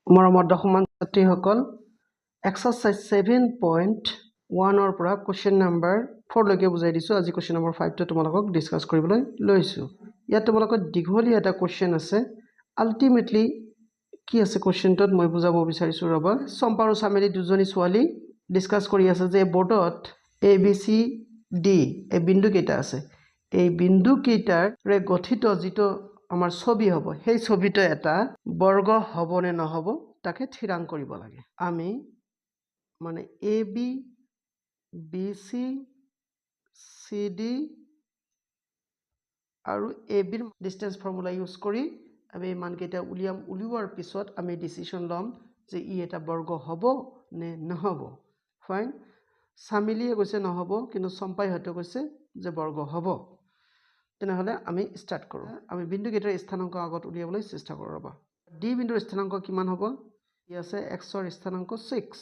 মৰমৰ দশমান ছাত্ৰীসকল এক্সাৰসাইজ 7.1 ৰ পৰা কোৱেশ্চন নাম্বাৰ 4 লৈকে বুজাই দিছো আজি কোৱেশ্চন নাম্বাৰ 5 টো তোমালোকক ডিসকাস কৰিবলৈ লৈছো ইয়াত তোমালোকৰ দীঘলী এটা কোৱেশ্চন আছে আলটিমেটলি কি আছে কোৱেশ্চনটোত মই বুজাব বিচাৰিছো ৰবা সম্পা আৰু সামেলি দুজনী ছোৱালী ডিসকাস কৰি আছে যে বৰ্ডত এ বি সি ডি এই বিন্দু কেইটা আছে এই বিন্দু কেইটাৰে গঠিত যিটো আমাৰ ছবি হ'ব সেই ছবিটো এটা বৰ্গ হ'ব নে নহব তাকে থিৰাং কৰিব লাগে আমি মানে A B B C C D আৰু এ বিৰ ডিসটেন্স ফৰ্মুলা ইউজ কৰি আমি এই মানকেইটা উলিওৱাৰ পিছত আমি ডিসিশন লম যে ই এটা বৰ্গ হ'ব নে নহব ফাইন সামিলিয়ে কৈছে নহব কিন্তু সম্পাই হয়তো কৈছে যে বৰ্গ হ'ব তেনেহলে আমি স্টাৰ্ট কৰো আমি বিন্দু কেইটাৰ স্থানাংক আগত উলিয়াবলৈ চেষ্টা কৰো ৰবা ডি বিন্দুৰ স্থানাংক কিমান হ'ব ই আছে x ৰ স্থানাংক 6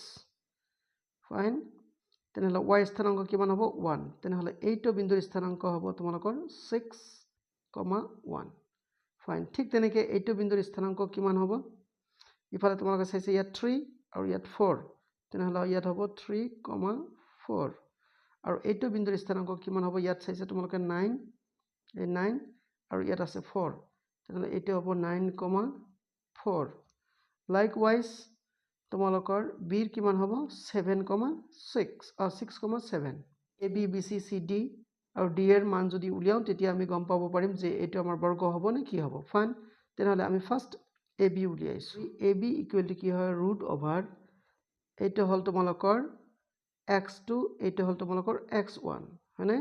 ফাইন তেনেহলে y স্থানাংক কিমান হ'ব 1 তেনেহলে এইটো বিন্দুৰ স্থানাংক হ'ব তোমালোকৰ 6,1 ফাইন ঠিক তেনেকৈ এইটো বিন্দুৰ স্থানাংক কিমান হ'ব ইফালে তোমালোকে চাইছে ইয়াত 3 আৰু ইয়াত 4 তেনেহলে ইয়াত হ'ব 3,4 আৰু এইটো বিন্দুৰ স্থানাংক কিমান হ'ব ইয়াত চাইছে তোমালোকে 9 এই 9 আৰু ইয়াত আছে 4 তেনেহলে এইটো হ'ব 9,4 লাইকৱাইজ তোমালোকৰ b ৰ কিমান হ'ব 6,7 a b b c c d আৰু d এৰ মান যদি উলিয়াও তেতিয়া আমি গম পাব পাৰিম যে এইটো আমাৰ বৰ্গ হ'ব নে কি হ'ব ফাইন তেনেহলে আমি first a b উলিয়াইছো a b equal to কি হয় ৰুট ওভাৰ এইটো হল তোমালোকৰ x2 এইটো হল তোমালোকৰ x1 হয়নে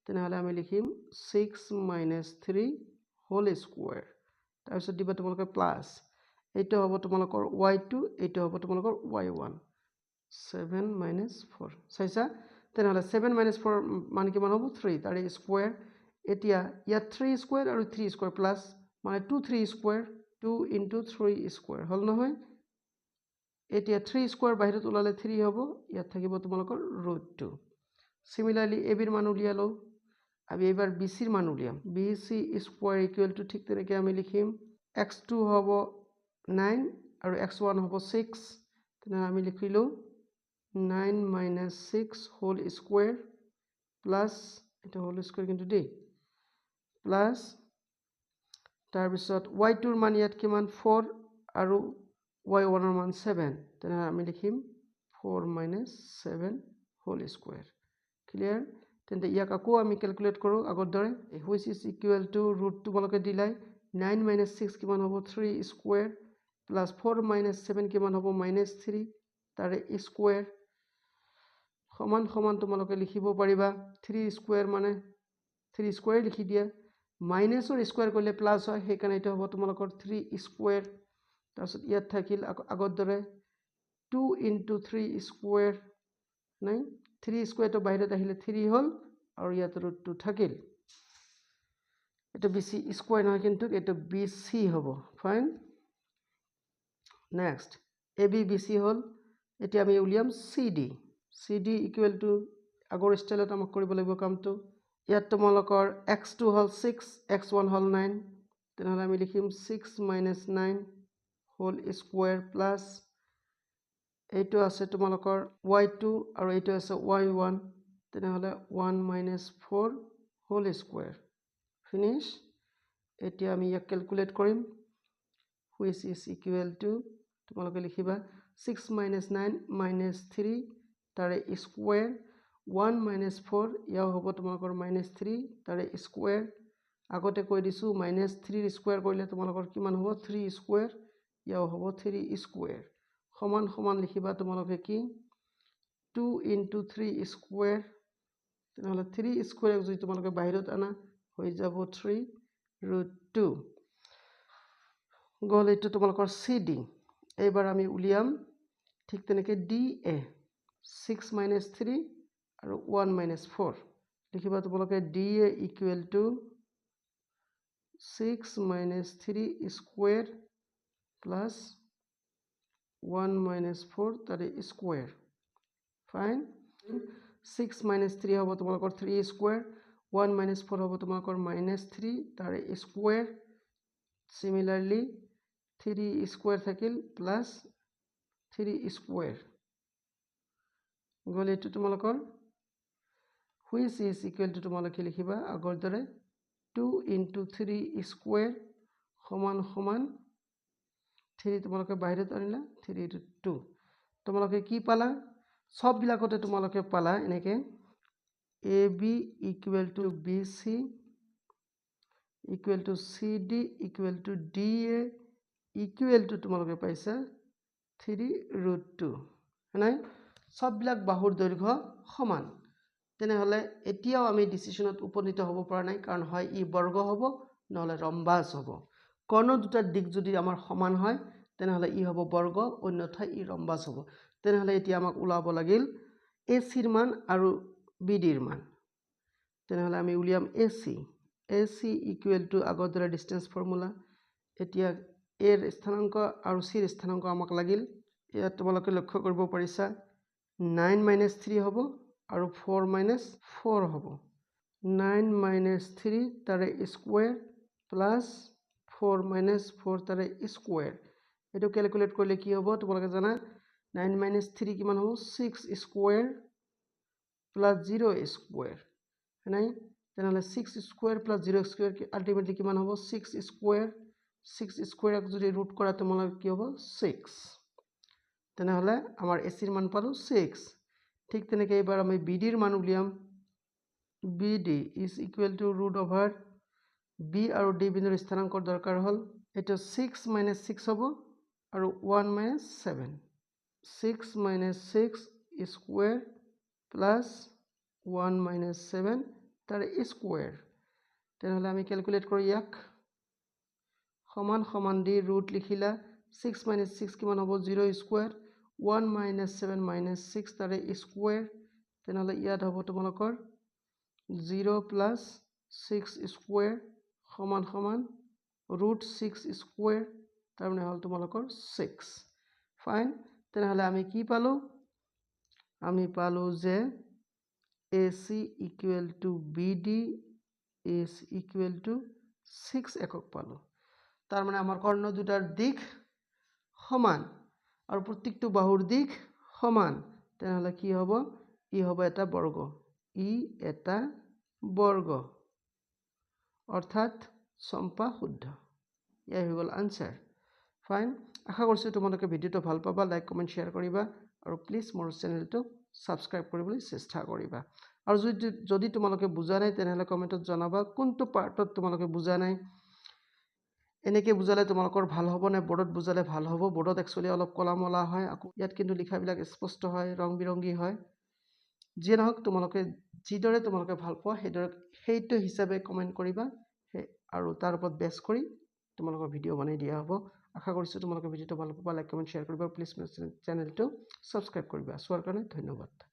তেনেহলে আমি লিখিম 6 - 3 হোল স্কয়াৰ তাৰপিছত দিবা তোমালোকে প্লাস এইটো হ'ব তোমালোকৰ y2 এইটো হ'ব তোমালোকৰ y1 7 - 4 চাইছা তেনেহলে 7 - 4 মান কিমান হ'ব 3 তাৰে স্কয়াৰ এতিয়া ইয়াত 3 স্কয়াৰ আৰু 3 স্কয়াৰ প্লাস মানে 2 3 স্কয়াৰ 2 * 3 স্কয়াৰ হল নহয় এতিয়া 3 স্কয়াৰ বাহিৰত ওলালে 3 হ'ব ইয়াত থাকিব তোমালোকৰ √2 সিমিলাৰলি a বিৰ মান উলিয়ালো আমি এবাৰ bc ৰ মান উলিয়াম bc স্কয়াৰ ইকুৱেল টু ঠিক তেনেকৈ আমি লিখিম x2 হ'ব 9 আৰু x1 হ'ব 6 তেনে আমি লিখিলো 9 - 6 হোল স্কয়াৰ প্লাস এটা হোল স্কয়াৰ কিন্তু দেই প্লাস তাৰ পিছত y2 ৰ মান ইয়াত কিমান 4 আৰু y1 ৰ মান 7 তেনে আমি লিখিম 4 - 7 হোল স্কয়াৰ ক্লিয়াৰ তেন্তে ইয়াক আকৌ আমি ক্যালকুলেট কৰো আগৰ দৰে which is equal to root তোমালোকে দিলাই 9 - 6 কিমান হ'ব 3 স্কয়াৰ প্লাস 4 - 7 কিমান হ'ব -3 তাৰে স্কয়াৰ সমান সমান তোমালোকে লিখিব পাৰিবা 3 স্কয়াৰ মানে 3 স্কয়াৰ লিখি দিয়া মাইনাসৰ স্কয়াৰ কৰিলে প্লাস হয় সেইকাৰণে এটা হ'ব তোমালোকৰ 3 স্কয়াৰ তাৰপিছত ইয়াত থাকিল আগৰ দৰে 2 * 3 স্কয়াৰ নাই 3 স্কয়াৰ তো বাহিৰত আহিলে 3 হল আৰু ইয়াত √2 থাকিল এটা bc স্কয়াৰ নহয় কিন্তু এটা bc হ'ব ফাইন নেক্সট ab bc হল এতিয়া আমি উলিয়াম cd ইকুৱেল টু আগৰ ষ্টাইলত আমাক কৰিব লাগিব কামটো ইয়াত তোমালোকৰ x2 হল 6 x1 হল 9 তেনেহলে আমি লিখিম 6 - 9 হোল স্কয়াৰ প্লাস এইটো আছে তোমালোকৰ y2 আৰু এইটো আছে y1 তেনেহলে 1 - 4 হোল স্কয়াৰ ফিনিশ এতিয়া আমি ইয়াক ক্যালকুলেট কৰিম which is equal to তোমালোকে লিখিবা 6 - 9 - 3 তাৰে স্কয়াৰ 1 - 4 ইয়াও হ'ব তোমালোকৰ -3 তাৰে স্কয়াৰ আগতে কৈ দিছো -3 ৰ স্কয়াৰ কৰিলে তোমালোকৰ কিমান হ'ব 3 স্কয়াৰ ইয়াও হ'ব 3 স্কয়াৰ সমান সমান লিখিবা তোমালোকে কি 2 * 3 স্কয়াৰ তেনেহলে 3 স্কয়াৰ যদি তোমালোকে বাহিৰত আনা হৈ যাব 3 √2 গল এইটো তোমালোকৰ cd এইবাৰ আমি উলিয়াম ঠিক তেনেকৈ da 6 - 3 আৰু 1 - 4 লিখিবা তোমালোকে da equal to 6 - 3 square plus 1 - 4 তাৰে স্কয়াৰ ফাইন 6 - 3 হ'ব তোমালোকৰ 3 স্কয়াৰ 1 - 4 হ'ব তোমালোকৰ -3 তাৰে স্কয়াৰ সিমিলাৰলি 3 স্কোয়াৰ থাকিল প্লাস 3 স্কোয়াৰ গ'ল এইটো তোমালোকৰ which is equal to তোমালোকে লিখিবা আগৰ দৰে 2 into 3 square সমান সমান 3 তোমালোকে বাহিৰত আনিলা 3 into 2 তোমালোকে কি পালা সব বিলাকতে তোমালোকে পালা এনেকে AB equal to BC equal to CD equal to DA equal to তোমালোকে পাইছা 3√2 নাই সব বিলাক বাহুৰ দৈৰ্ঘ্য সমান তেনেহলে এতিয়াও আমি ডিসিশনত উপনীত হ'ব পৰা নাই কাৰণ হয় ই বৰ্গ হ'ব নহলে ৰম্বাস হ'ব কোন দুটা দিক যদি আমাৰ সমান হয় তেনেহলে ই হ'ব বৰ্গ অন্যথা ই ৰম্বাস হ'ব তেনেহলে এতিয়া আমাক উলাব লাগিল AC ৰ মান আৰু BD ৰ মান তেনেহলে আমি উলিয়াম AC equal to আগৰ দৰে ডিসটেন্স ফৰ্মুলা এতিয়া A ৰ স্থানাংক আৰু C ৰ স্থানাংক আমাক লাগিল ইয়াত তোমালোকে লক্ষ্য কৰিব পাৰিছা 9 minus 3 হ'ব আৰু 4 minus 4 হ'ব 9 minus 3 তাৰে স্কয়াৰ প্লাস 4 minus 4 তাৰে স্কয়াৰ এটো ক্যালকুলেট কৰিলে কি হ'ব তোমালোকে জানা 9 minus 3 কিমান হ'ব 6 স্কয়াৰ প্লাস 0 স্কয়াৰ নাই তেনেহলে 6 স্কয়াৰ প্লাস 0 স্কয়াৰ আলটিমেটলি কিমান হ'ব 6 স্কয়াৰক যদি ৰুট কৰা তোমালোকে কি হ'ব 6 তেনেহলে আমাৰ AC ৰ মান পালো 6 ঠিক তেনেকৈ এবাৰ আমি BD ৰ মান উলিয়াম BD is equal to root over B আৰু D বিন্দুৰ স্থানাংকৰ দৰকাৰ হল এটা 6 minus 6 হ'ব আৰু 1 minus 7 6 minus 6 square plus 1 minus 7 তাৰ square তেনেহলে আমি ক্যালকুলেট কৰি ইয়াক সমান সমান দি ৰুট লিখিলা 6 minus 6 কিমান হ'ব 0 square 1 minus 7 minus 6 তাৰে square তেনেহলে ইয়াত হ'ব তোমালোকৰ 0 plus 6 square সমান সমান root 6 square তাৰ মানে হল তোমালোকৰ 6 ফাইন তেনেহলে আমি কি পালো আমি পালো যে AC equal to BD is equal to 6 একক পালো তাৰ মানে আমাৰ কৰ্ণ দুটাৰ দিক সমান আৰু প্ৰত্যেকটো বাহুৰ দিক সমান তেনেহলে কি হ'ব ই হ'ব এটা বৰ্গ অৰ্থাৎ সম্পা শুদ্ধ ইয়াই হৈ গ'ল আনসাৰ ফাইন আশা কৰিছো তোমালোকে ভিডিওটো ভাল পাবা লাইক কমেন্ট শেয়াৰ কৰিবা আৰু প্লিজ মোৰ চেনেলটো সাবস্ক্ৰাইব কৰিবলৈ চেষ্টা কৰিবা আৰু যদি তোমালোকে বুজা নাই তেনেহলে কমেন্টত জনাবা কোনটো পাৰ্টত তোমালোকে বুজা নাই এনেকে বুজালে তোমালোকৰ ভাল হ'ব নে বৰ্ডত বুজালে ভাল হ'ব বৰ্ডত একচুয়ালি অলপ কলামলা হয় আকৌ ইয়াত কিন্তু লিখাবিলাক স্পষ্ট হয় ৰং বিৰংগী হয় যে নহক তোমালোকে যিদৰে তোমালোকে ভাল পোৱা সেইটো হিচাপে কমেন্ট কৰিবা আৰু তাৰ ওপৰত বেছ কৰি তোমালোকৰ ভিডিও বনাই দিয়া হ'ব আশা কৰিছো তোমালোকে ভিডিওটো ভাল পাবা লাইক কমেন্ট শেয়াৰ কৰিবা প্লিজ মোৰ চেনেলটো সাবস্ক্ৰাইব কৰিবা চোৱাৰ কাৰণে ধন্যবাদ